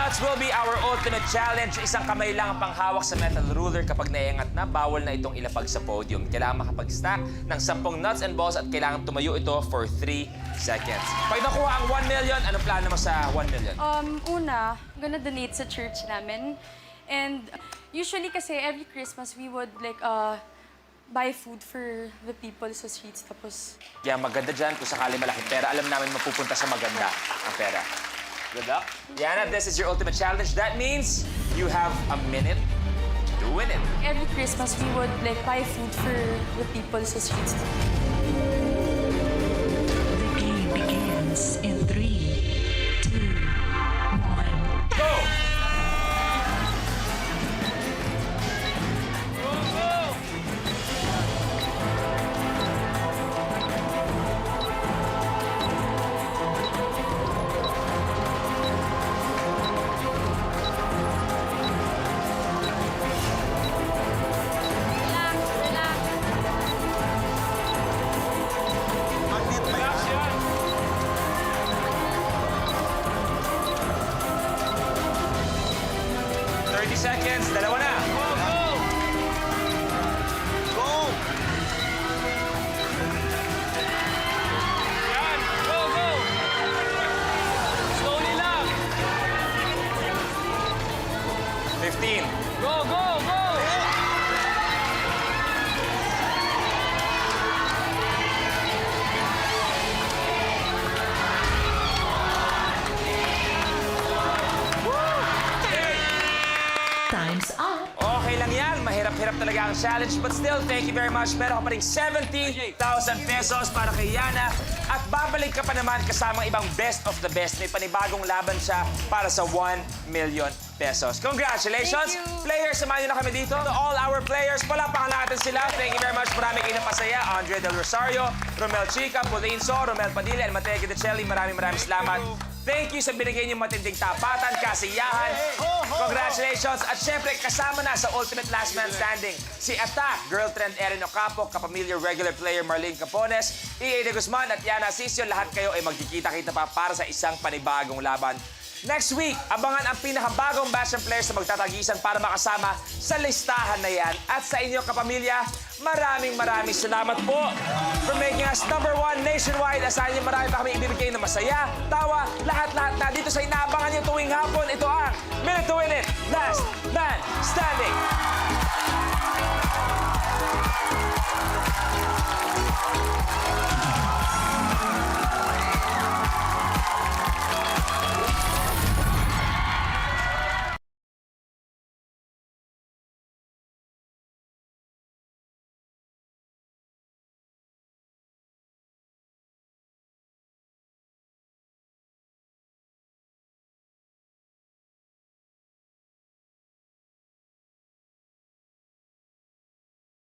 Nuts will be our ultimate challenge. Isang kamay lang ang panghawak sa metal ruler. Kapag naiangat na, bawal na itong ilapag sa podium. Kailangan makapag-stack ng 10 nuts and balls at kailangan tumayo ito for 3 seconds. Pag nakuha ang 1 million, anong plano mo sa 1 million? Una, I'm gonna donate sa church namin. And usually kasi every Christmas we would like buy food for the people sa streets. Tapos Kaya maganda dyan kung sakali malaking pera. Alam namin mapupunta sa maganda ang pera. Good luck. Yana, this is your ultimate challenge. That means you have a minute to win it. every Christmas we would like buy food for the people sa streets. The game begins in 3, 2, 1. Go! Relax yan. 30 seconds. Dalawa na. Go, go! Go! Yan. Go, go! Slowly lang. 15. Go, go, go! Time's up. Okay lang yan. Mahirap-hirap talaga ang challenge. But still, thank you very much. Meron ka pa rin 70,000 pesos para kay Yana. At babalik ka pa naman kasama ang ibang best of the best. May panibagong laban siya para sa 1 million pesos. Congratulations! Thank you. Players, samahan nyo na kami dito. To all our players, palapakan natin sila. Thank you very much. Marami kayo napasaya. Andre Del Rosario, Romel Chica, Pauline So, Romel Padilla, and Mateo Guidicelli. Maraming salamat. Thank you sa binigay niyong matinding tapatan, kasiyahan. Congratulations! At syempre, kasama na sa Ultimate Last Man Standing si Attack, Girl Trend Erin Ocapo, kapamilya regular player Marlene Capones, E.A. de Guzman at Yana Asisio. Lahat kayo ay magkikita-kita pa para sa isang panibagong laban. Next week, abangan ang pinakabagong batch ng players na magtatagisan para makasama sa listahan na yan. At sa inyo, kapamilya, maraming salamat po for making us #1 nationwide. Asahan niyo marami pa kami ibibigay na masaya, tawa, lahat-lahat na dito sa inaabangan niyo tuwing hapon. Ito ang Minute to Win It, Last Man Standing.